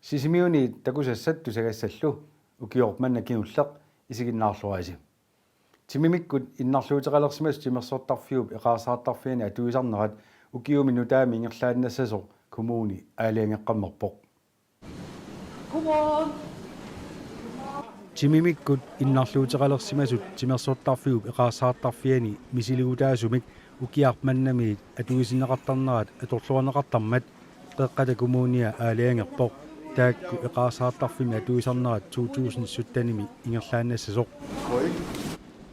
Sisimiuni takusassat tusagasallu ukiormanna kinullaq isiginnaarluasi. Timimikkut innarluuteqalersimas timersortarfiup eqaasaartarfiani atuisarnerat ukiumi nutaami ingerlaannassasoq kommuni aaliangeqqammerpoq. Timimikkut innarluuteqalersimasut timersortarfiup eqaasaartarfiani misilugutaasumik ukiarmannamiit atuisinneqartarnerat atorluaneqartarmat qeqqata kommunia aaliangerpoq taakku eqaasaartarfimi atuisarnerat 2017 ingerlaannassasoq.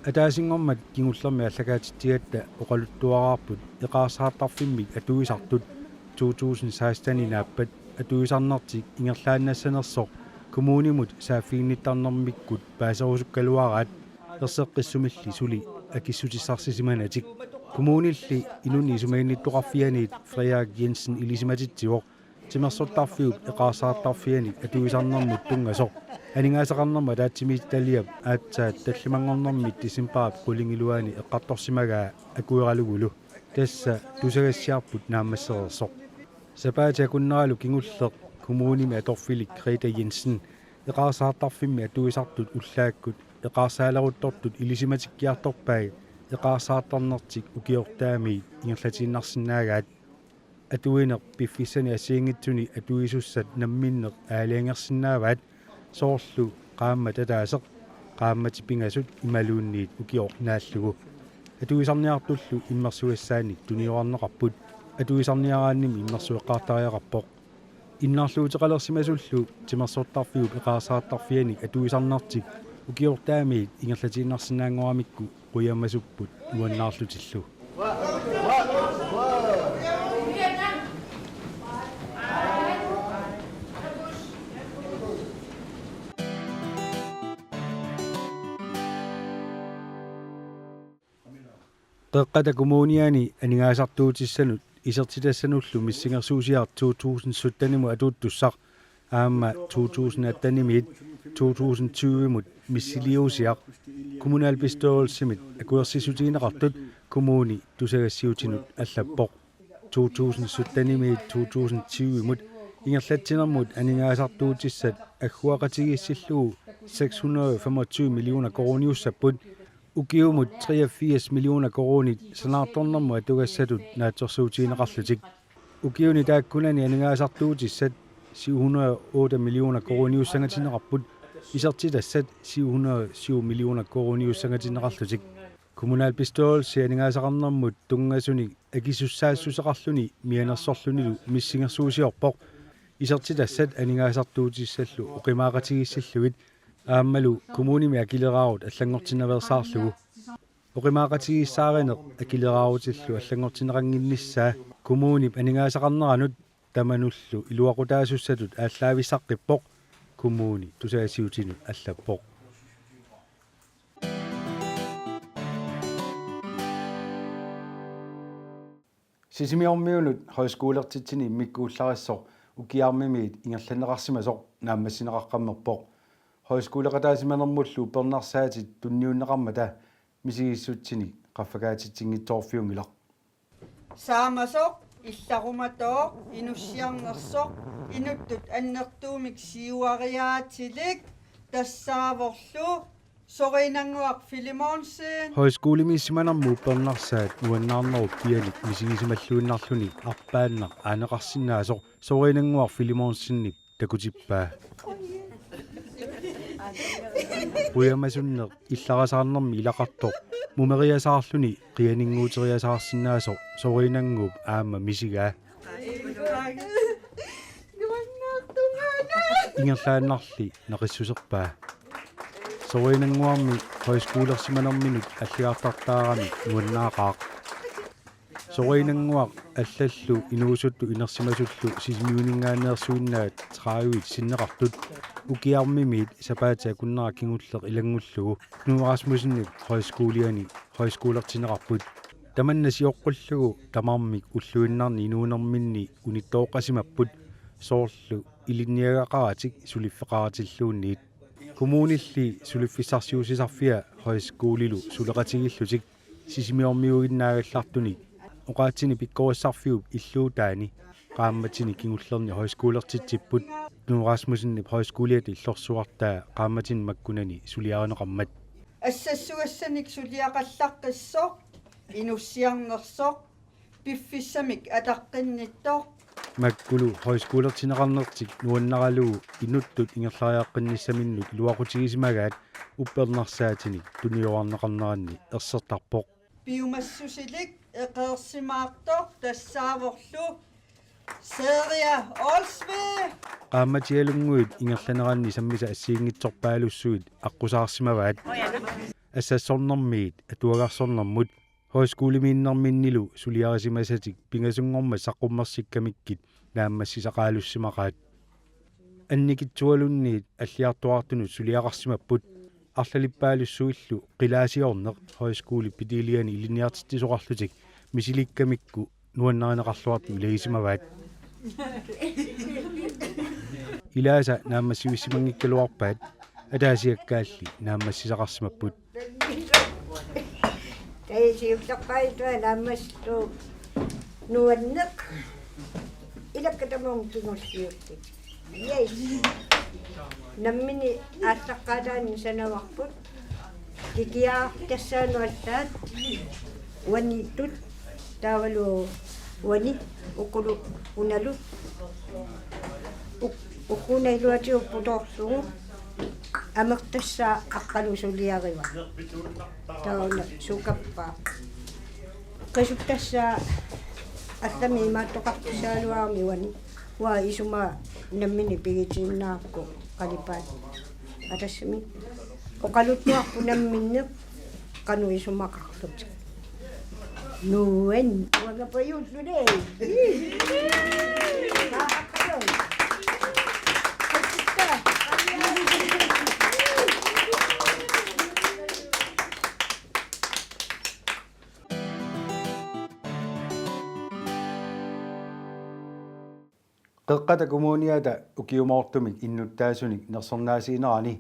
Ataasingormat kingullermi allakaatittigatta oqaluttuaraarput eqaasaartarfimmik atuisartut 2016 naappat atuisarnertik ingerlaannassanersoq kommunimut saaffiinnittarnermikkut paaserusukkaluaraat erseqqissumilli suli akissutissarsisimanatik kommunilli inuni sumainittoqarfianiit Frederik Jensen ilisimatitsiuq timersortarfiup eqaasaartarfiani atuisarnermut tungasoq aningaasaqarnerma taatsimiittaliap aatsaat tallimangornermit tisimpaap qulingiluani eqqartorsimagaa akueralugulu tassa tusagassiarput naammasserersoq sapaatiakunneralu kingulleq kommunimi atorfilik Greta Jensen eqaasaartarfimmi atuisartut ullaakkut eqaarsaaleruttortut ilisimatikkiartorpai eqaarsaatarnertik ukiortaami ingerlatiinnarsinnaagaat atuineq piffissani assiingitsuni atuisussat namminneq aaliangersinnaavaat soorlu qaamma tataaseq qaammatipingasut imaluunniit ukiornaallugu atuisarniartullu immersuassaannik tuniorarneqarput atuisarniaraannimi immersueqqaartariaqarpoq innarluuteqalersimasullu timersortarfiup eqaasaartarfianik atuisarnertik ukiortaamiit ingerlatiinnarsinnaangoramikku quyammasupput uannaarlutillu qeqqata kommuniani aningaasartuutissanut isertitassanullu missingersuusiart 2017 atuuttussaq aamma 2018 2020mut missiliusiaq kommunalbeståelsemit akuersisutiineqartut kommuni tusagassiutinut allappoq 2017 2020mut ingerlatsinermut aningaasartuutissat agguaqatigissillugu 625 millioner koroniussapput ukiumut 83 millioner koronit sanaartornermu atugassatut naatsorsuutiineqarlutik ukiuni taakkunani aningaasartuutissat 708 millioner koroniussangatineqarput isertitassat 707 millioner koroniussangatineqarlutik kommunalbeståelse aningaasaqarnermut tungasuni akisussaasusseqarluni mianersorlunilu missingersuusiorpoq isertitassat aningaasartuutissallu uqimaaqatigissilluit aammalu kommunimi akileraarut allangortinnaversaarlugu oqimaaqatigissaarineq akilerarutillu allangortineqanginnissaa kommunip aningaasaqarneranut tamanullu iluaqutaasusatut ааllaавissаққиппоқ kommuni tusagasiutinut allappoq sisimiormiunut højskolertitsini immikkuullarissoq ukiarmimiit ingerlanneqarsimasoq naammassineqaqqammerpoq højskoleqataasimanermullu upernarsaatit tunniunneqarmata misigissutini qaffagaatitsinngittoorfiungilaq saamasoq илларуматоо инуссиарнерсоқ инуттут аннертуумик сиуариаатилик тассааворлу соринангуақ Филимонсен højskolemissиманерму упернарсаат уаннаарнеру пиалик мисигисималлуиннарлуни арпааннақ aaneqarsinnaасоқ соринангуақ Филимонсинник такутиппаа уямасуннеқ илларасаарнерми илақартоқ мумериасаарлуни қианингуутериасаарсинаасоқ соринангууп аама мисигаа ингерлааннарли неқиссусерпаа соринангуарми højskolersimanerminut аллиартартаарами нуаннаақаақ соринангуақ аллаллу инуусутту инерсимасуллу сисимиунингаанеерсуиннаат траавит синнеқартут ukiarmimiit sapaata kunnera kingulleq ilangullugu Knud Rasmussennik højskoleani højskolertineqarput tamannasiorqullugu tamarmik ulluinnarni inuunerminni unittoqqasimapput soorlu ilinniagaqaratik suliffeqaratilluunniit kommunilli suliffissarsiusisarfia højskolilu suleqatigillutik sisimiormiuginnaagallartuni oqaatsini pikkorussarfiup illuutaani qaammatini kingullerni højskolertitsipput Knu Rasmussenni højskoleet illorsuartaa qaammatin makkunani suliareneqarmat ассассуассаник сулиақаллаққиссоқ инуссиарнерсоқ пиффиссамик атаққинниттоқ makkulu højskolertineqarnertik nuannaraluu inuttut ingerlariaqqinnissaminnik luaqutigisimagaat uppernersaatini tuniuarneqarneranni ersertarpoq биумассусилик эқеерсимаартоқ тассааворлу серия олсве qaamatialunguit ingerlaneranni sammisa assiingitsorpaalussuit аққусаарсимаваат ассассорнэрмиит атуагарсорнэрмут højskolemiinnerminnilu suliarisimasatik pingasungorma saqqummerssikkamikкит naammassisaqaalussimaaqaat annikitsualunniit аллиартуартунут сулиақарсимаппут арлалиппаалуссуиллу қилаасиорнеқ højskole питилиани илиниартиттисоқарлутик мисиликкамикку нуаннаринеқарлуарту илагисимаваат илааса нааммассивиссимангиккалуарпаат атаасиаккаалли нааммассисақарсимаппут Siutakkaittua lämmästö nuonnek. Ilakkatamon kingussiutti. Jäi. Nammini astakkadan sanavakkut. Kikia tässä nuottaat. Wanitut. Tavalu wani. Ukulu unalu. Ukunailuati upputorsuun. Amertassa aqalusuliariva tauna sukappa qisuttassa allami maattoqartusaaluarmi wani wa isuma nammini pigitiinnaaqku qalipaat atassami oqaluttuarpu namminneq qanu isumaqarlut nuen wangapayullune qeqqata kommuniata ukiumoortumik innuttaasunik nersornaasiinerani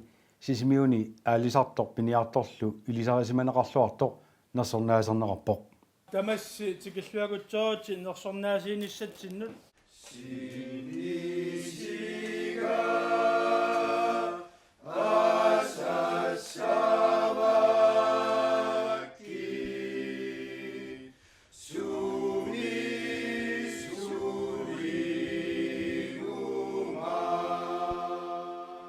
sisimiuni aalisartor piniartorlu ilisarisimaneqarluartoq nersornaaserneqarpoq tamassi tikilluagutsooti nersornaasiinissatsinut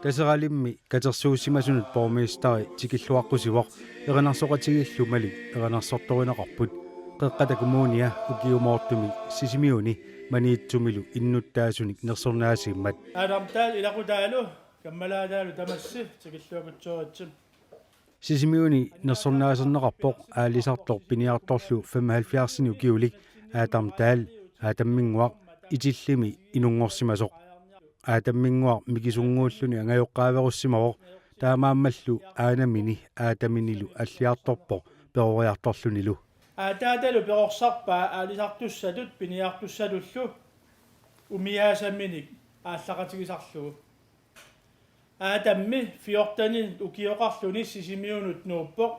Taseralimmi katersuussimasunut bormeestari tikilluaqqusivoq eranarsoqatigillumalik eranarsortorineqarput qeqqata kommunia ukiumoortumi sisimiuni maniitsumilu innuttaasunik nersornaasiimmat alamtaal ilaqutaalu kammalaataalu tamassi tikilluagutsootsim sisimiuni nersornaaserneqarpoq aalisartor piniartorlu 75 ukiulik aatamtaal aatamminguaq itillimi inungorsimasoq aatamminguaq mikisunguulluni angajoqqaaverussimaroq taamaammallu aanamini aataminilu alliartorpoq peroriartorlunilu aataatalu perorsarpaa aalisartussatut piniartussatullu umiaasamminik ааллақатигисарлугу аатамми фиортани укиоқарлуни сисимиунут нууппоқ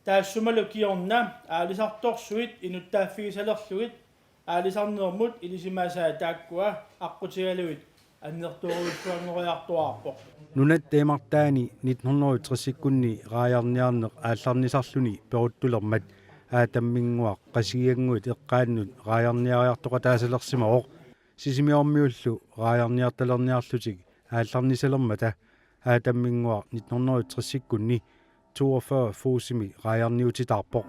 таассумалу киорна аалисарторсуит инуттааффигисалерлугит аалисарнермут илисимаасаа тааккуа аққутигалуит аннертууруйссуангориартуарпоқ нунат темартаани 1960-кунни рааяарниарнеқ аалларнисарлуни перуттулермат аатаммингуақ қасигиангуит эққааннут рааяарниариартоқа таасалерсимаоқ сисимиормиуллу рааяарниарталерниарлутик аалларнисалермата аатаммингуақ 1960-кунни 42 фуусими рааяарниутитарпоқ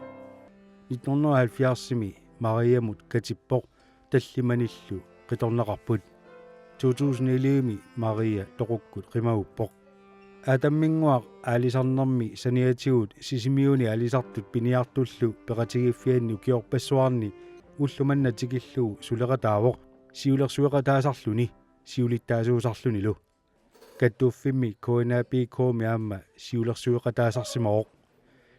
1970-сими мариамут катиппоқ таллиманиллу қиторнеқарпут 2011-ми мария тоқуккут қимагуппоқ аатаммингуақ аалисарнерми саниатигут сисимиуни алисартут пиниартуллу пеқатигиффианни укиорпассуарни уллуманна тикиллуу сулеқатаавоқ сиулерсуеқатаасарлуни сиулиттаасуусарлунилу каттуффимми коинапикооми аама сиулерсуеқатаасарсимаоқ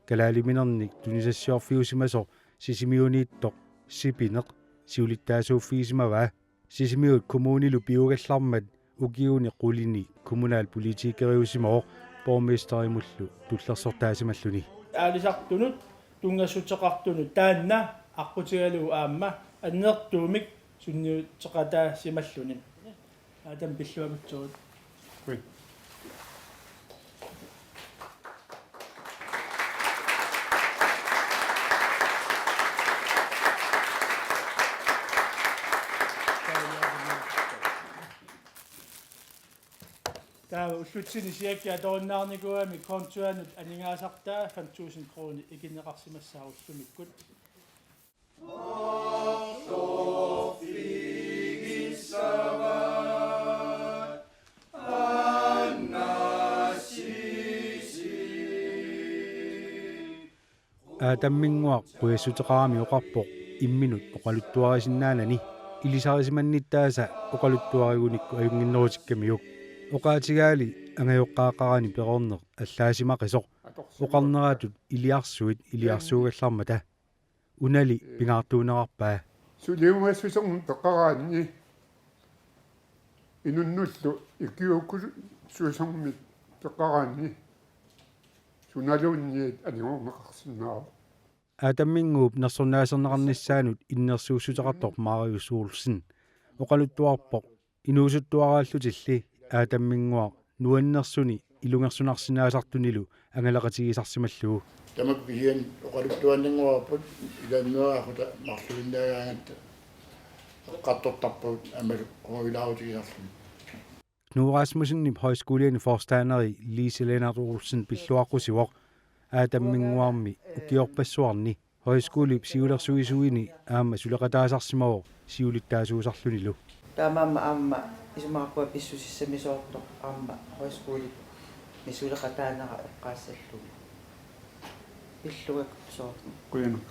калаалиминерник тунисассиорфиусимасо сисимиунииттоқ сипинеқ сиулиттаасууффигисимаваа сисимиут коммунилу пиугаллармат укиуни қулини коммунаал политикериусимаоқ борместеримуллу туллерсортаасималлуни аалисартунут тунгассутеқартунут таанна аққутигалуу аама аннертуумик сунниутеқатаасималлуни Adam pilluamutsugut. Kui. Tää ullutsin siekki atornaarnikuami kontuanut aningaasartaa 5000 krooni ikinneqarsimassaarussumikut. Tamminguaq quyassutеqarami oqarpoq imminut oqaluttuarisinnaanani ilisarisimannittaasa oqaluttuarigunikku ajunginnerutikkamiuk oqaatigaali angajoqqaaqarani peqorneq allaasimaqqisoq oqarneratut iliarsuugallarmata unali pingaartuunerarpaa Suliumassusorn peqaraanni inunnullu ikiukku suusormit peqaraanni sunaluunniit aniorneqarsinnaaru Tamminguup nersornaaserneqarnissaanut innersuussuteqartoq maariussuurlsin oqaluttuarpoq inuusuttuaraallutilli tamminguaq nuannersuni ilungersunarsinaasaartunilu angalaqatigisarsimallugu Tamakkian oqaluttuanninguarput ilannuaqaquta marluinnaagaangatta qattortarput amalu qoilaarutigisarlun Knud Rasmussenip højskolen forstanderi Lise Lennart Olsen pilluaqqusivoq tamminguarmi ukiorpassuarni højskolip siulersuisuini aama suleqataasarsimawo siulittaasuusarlunilu Taamama isumaqua pissusissamisoortoq aamma højskole misuleqataanaqa eqqaassallu illuak soormu kuyanak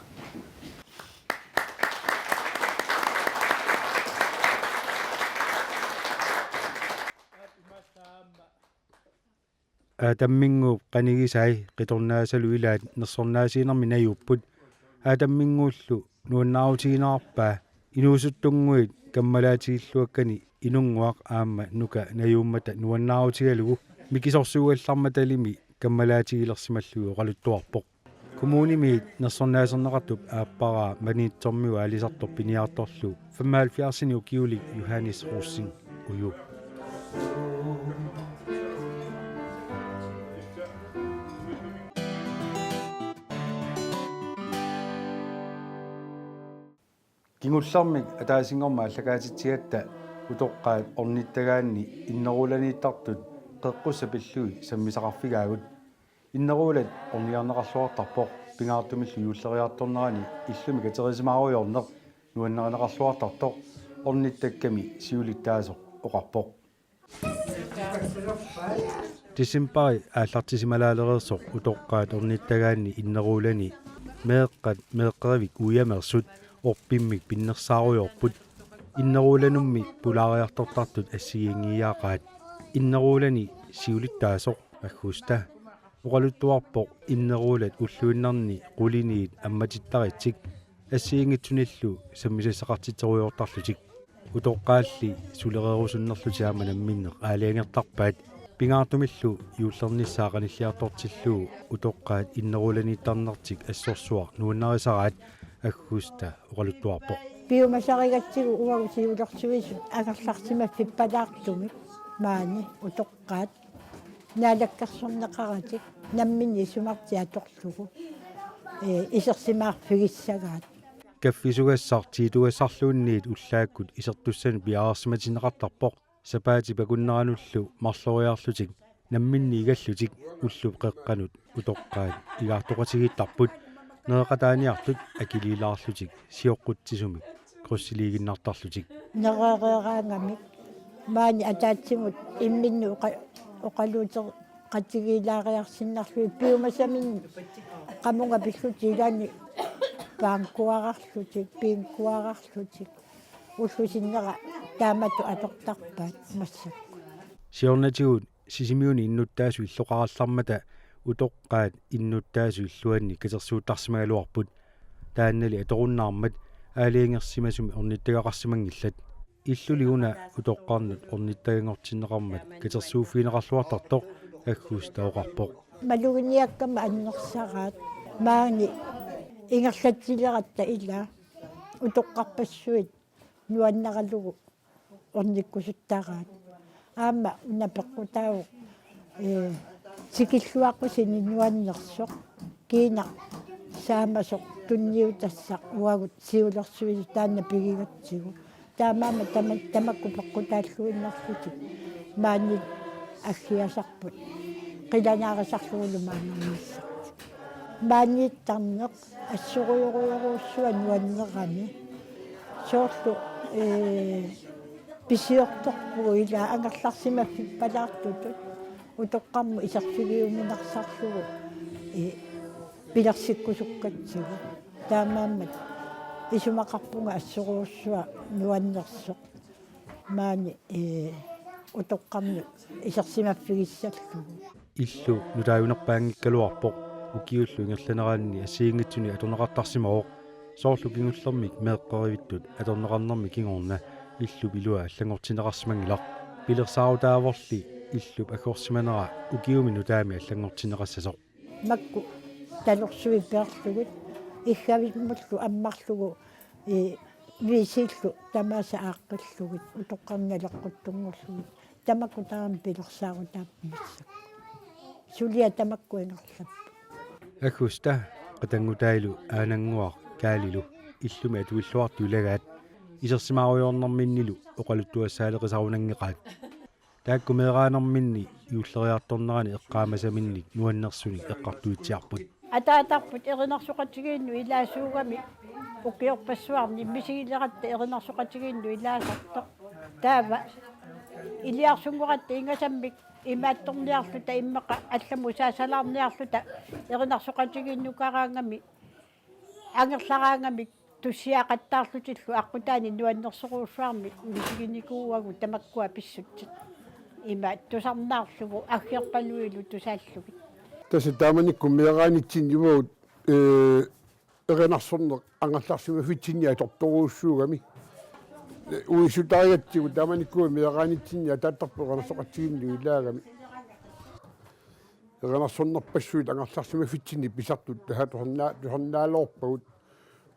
tamminguup qanigisai qitornaasalu ilaat nersornaasiinermi najupput tamminguullu nuannaarutiginerarpaa inuusuttunguit kammalaatiilluakkani inunguaq aamma nuka najuummata nuannaarutigalugu mikisorsuugallarmatalimi kammalaatigilersimallugu oqaluttuarpoq kommunimiit nersornaaserneqartup aapparaa maniitsormiu aalisartor piniartorlu 75 ukiulik Johannes Rossing uju Kingullarmik ataasingorma allakaatitsigatta utoqqaat ornittagaanni innerulaniittartut qeqqusapillui sammisaqarfigaagut innerulat orniarneqarluartarpoq pingaartumillu yuulleriartornerani illumi katerisimaaruyorneq nuannereneqarluartartoq ornittakkami siulittaasoq oqarpoq Disimpari aallartisimalaalerersoq utoqqaat ornittagaanni innerulani meeqqeravik uyamersut orpimmik pinnersaaruyorput innerulanummi pulaariartortartut assigiingiaaqaat innerulani siulittaasoq aggusta oqaluttuarpoq innerulat ulluinnerni quliniit ammatittarittik assiingitsunillu sammisasseqartitseruyortarlutik utoqqaalli sulereerusunnerlutiaama namminneq aaliangertarpaat pingaartumillu yuullernissaaqanilliartortilluu utoqqaat innerulaniittarnertik assorsuar nuunnarisaraat аггуста оqaluttuarpoq Piumasarigatsigu uagusiulersuisut agerlarsimaffippalaartumik maani utoqqaat naalakkarsorneqaratik nammini sumartiatorlugu isersimaarfigissagaat kaffisugassartiitugassarluunniit ullaakkut isertussani piaarsimatineqartarpoq sapaati pakunneranullu marloriarlutik namminni igallutik ullup qeqqanut utoqqaat igaartoqatigittarput neeqataaniartut akiliilaarlutik sioqquttisumik krussiliiginnartarlutik nereereeraangamik maani ataatsigut imminnu oqaluuter qatigiilaariarsinnarlu piumasamin qamunga pillutiilani paankuararlutik piinkuararlutik ullusinnera taamatu atortarpaat massakku siornatigut sisimiuni innuttaasu illoqarallarmata utoqqaat innuttaasu illuanni katersuuttarsimagaluarput taannali atorunnaarmat aaliangersimasumi ornittagaqarsimangillat illuliguna utoqqarnut ornittagangortinneqarmat katersuufiineqarluartartoq agguusta oqarpoq maluginiakkama annersaraat maani ingerlatileratta ila utoqqarpassuit nuannaralugu ornikkusuttaraat аама унапеққутаагу сикиллуаққусини нуаннерсоқ киина саамасоқ тунниутассақ уагут сиулерсуили таанна пигигатсигу таамаама тамакку пеққутааллуиннарлутик маанни аггиасарпут қиланаарисарлугулу маанермиссақ мааннииттарнеқ ассуруйоруйоруussуа нуаннерами соорлу писиорторпугу ила ангерларсимаффик палаартутут утоққарму исерсигиуминарсарлугу пилерсиккусуккатсигу таамааммат исумақарпунга ассуруussуа нуаннерсоқ маани утоққарму исерсимаффигиссаллугу иллу нутааюнерпаангиккалуарпоқ укиуллу ингерланераанни асиингитсуни аторнеқартарсимаоқ соорлу кингуллермик меэққаривиттут аторнеқарнерми кингорна иллу пилуа аллангортинеқарсимангилар пилерсаарутааворли иллуп акорсиманера укиуми нутаами аллангортинеқассасоқ макку талорсуи пеарлугут иггавиммуллу аммарлугу висиллу тамааса ааққиллугут утоққарналеққуттунгорлугут тамакку таам пилерсаарутааппимассак сулиа тамаккуингерлап агуста qatangutaailu aananguaq kaalilу иллуми атуиллуарту илагаат исерсимааруйорнэрминнилу оқалуттуассаалеқисарунангеқаат тааккумеераанерминни юуллериарторнерани эққаамасаминник нуаннерсуни эққартуитсиарпут атаатарпут эринарсоқатигиинну илаасуугами укиорпассуарни мисигилератта эринарсоқатигиинну илаасарто таава илиарсунгоратта ингасаммик имаатторниарлута иммақа алламу саасалаарниарлута эринарсоқатигииннукараангами ангерлараангами туссиақаттаарлутиллу аққутаани нуаннерсоруусsuarmi мисигиникууагу тамаккуа писсутсит има тусарнаарлугу аггерпалуилу тусааллугит тасса тааманикку меэраанитсин юмаут эренарсорнеқ ангалларсима фитсинниа торторуussуугами уисутариатсигу тааманикку меэраанитсинниа тааттарпу эренарсоқатсигинну илаагами эренарсорнерпассуит ангерларсима фитсинни писартут тусарнаалоорпагут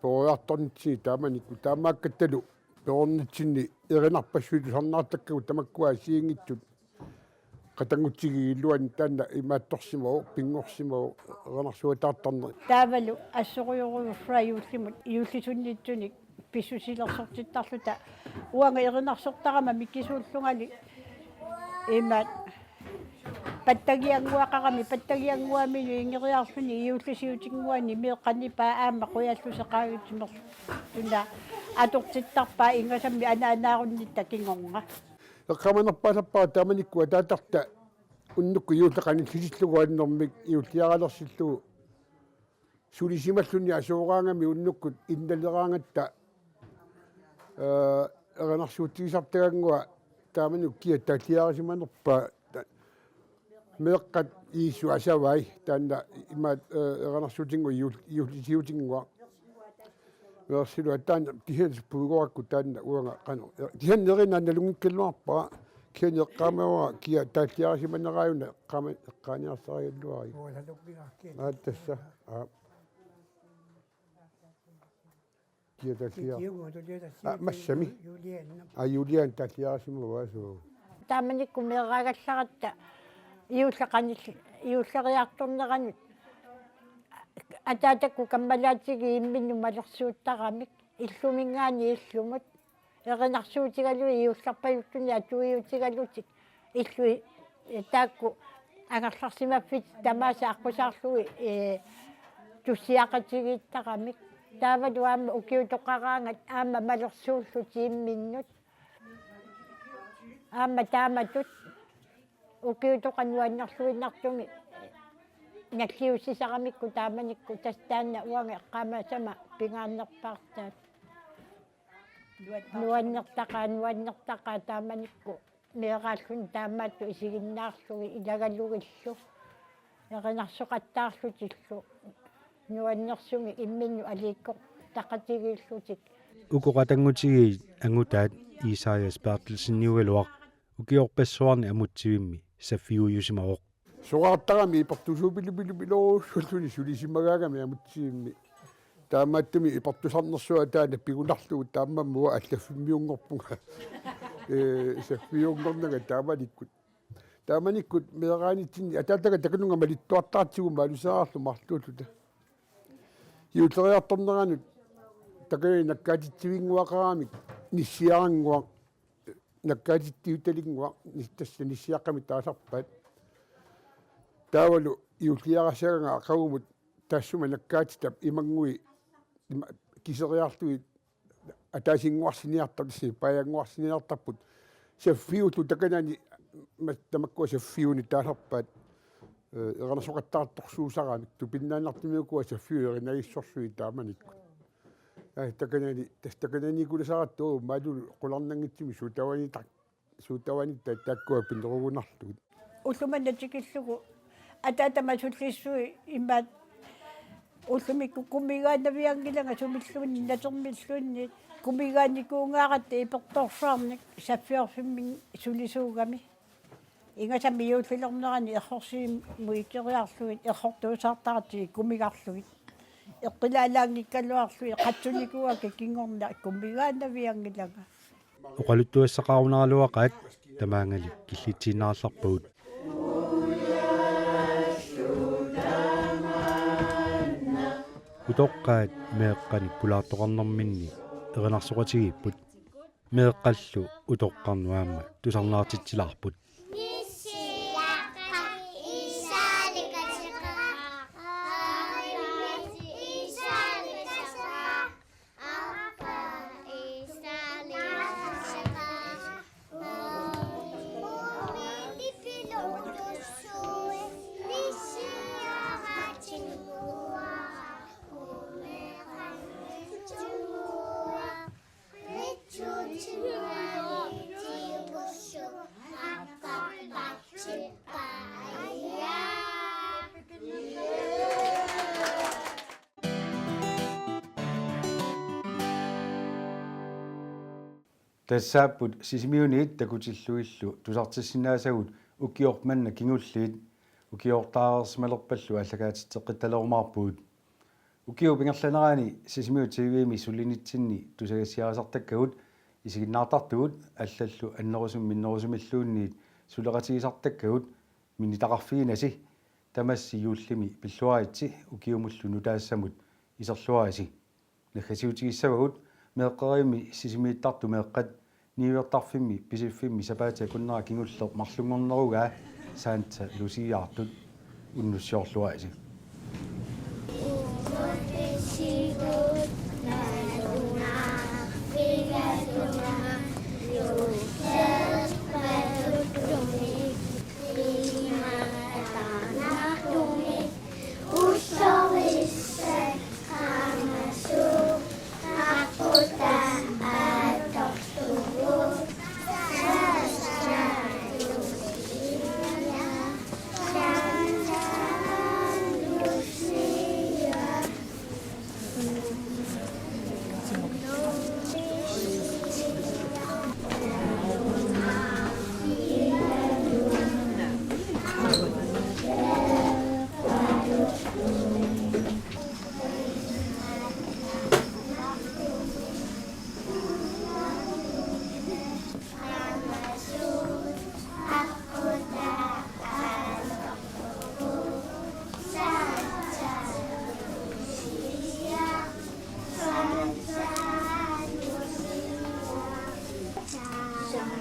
пориарторнитсини тааманикку таамааккатталу перорнитсинни эренарпассуит тусарнаартаккагу тамаккуа сиингитсут qatangutsigilluan taanna imaattorsimau pinngorsimau ernersuataartarner таавалу ассориоруйуффа юуллимут иуллисуннитсуник писсусилерсортиттарлута уанга эринарсортарама миккисууллунгали имаат паттагиангуақарами паттагиангуамилу ингериарлуни иуллисиутингуани меэққанипаа аама қуяллусеқаагутимер туна атортиттарпаа ингасамми анааруннитта кингорнга эққаманерпаалаппаа тааманиккуа таатарта уннукку иуллеқани сисиллугуаннэрмик иуллиаралерсиллугу сулисималлуни асуураангами уннуккут инналераангатта эренарсуутигисартагангуа тааманик киа таатиарисиманерпаа меэққат ииссу асавай таанна имаат эренарсуутингу иуллисиутингуа версилу таанна тихэн пугоакку таанна уанга қано тихэн нерина налунгиккалуарпаа киэн эққамауа киа таатиарисиманерааюна эққама эққааниарсариаллуари ааттасса киа таатиар массами юлиан таатиарисимаваасуу тааманикку меэраагалларатта иуллериарторнеранут атаатакку каммалаатиги имминну малерсууттарамик иллумингаани иллумут эринарсуутигалуи иулларпаюттуни атуиутигалутик иллуи таакку агерларсимаффит тамааса аққусаарлуи туссиақатигииттарамик таавалу аама укиутоқараангат аама малерсууллути имминнут аама тааматут укиутоқануаннерлуиннартуми наллиуссисарамикку тааманикку тастаанна уанга эққамаасама пингааннерпаартаат нуаннертақаа тааманикку меэрааллун таамаатту исигиннаарлуги илагаллугиллу эринарсоқаттаарлутиллу нуаннерсуми имминну алиикко тақатигииллутик укоқатангутиги ангутаат Isaias Bertelsen-Niueluaq укиорпассуарни амутсивимми саффиуйусимаоқ сугаартарами ипартусуупилупилупилоруссуллуни сулисимагаагами амутсиимми таамааттуми ипартусарнерсуа таана пигунарлугу тааммаммуа аллаффиммиунгорпунга саффиунгорнага тааманиккут меэраанитсинни атаатага таканунга малиттуартаатсигума алусаарлу марлууллута юутериарторнеранут такай наккаатитсивингуақарамик ниссиарангуа наккаатиттиуталингуа тасса ниссиаққами таасарпаат таавалу юллиарасаганга ақагумут тассума наккаатитап имангуи кисериарлуи атаасингуарсиниартар паянгуарсиниартарпут саффиуту таканани тамаккуа саффиуни таасарпаат эранасоқаттаартторсуусарамик тупиннаанартимиукуа саффиуеринагиссорсуи тааманикку таканани такананикуласаратто малу қуларнангитсими сутавани тааккуа пиннеругунарлугит уллуманатикиллугу атаатамасуллиссуи имаат уллумикку кумигаанавиангилага сумиллуинни натермиллуинни кумигааникуунгааратта иперторсаарник саффиорфиммин сулисуугами ингасами юуллилернерани эрхорсиим муикериарлугит эрхортуусаартаратиги кумигарлугит эққилаалаангиккалуарлуи қатсуникуака кингорна кумигаанавиангилага оқалуттуассақарунаралуақаат тамаангали киллитсииннаарларпагут утоққаат меэққани пулаартоқарнэрминни эринарсоқатигиппут меэққаллу утоққарнуаама тусарнаартитсилаарпут тассааппут сисимиуниит такутиллуиллу тусартиссинаасагут укиортманна кингуллиит укиортаарерсималерпаллу аллагаатиттеққитталерумаарпуут укиу пингерланераани сисимиу тивими суллинитсинни тусагассиарасартаккагут исигиннаартартугут аллаллу аннерусум миннерусумиллуунниит сулеқатигисартаккагут минитақарфиинаси тамасси юуллими пиллуаритси укиумуллу нутаассамут исерлуараси нахасиутигиссавагут меэққарими сисимииттарту меэққат ниуертарфимми писиффимми сапаатиа куннера кингуллер марлунгорнеругаа саанта лусиаартут уннуссиорлуаси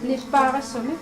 Nilparassumi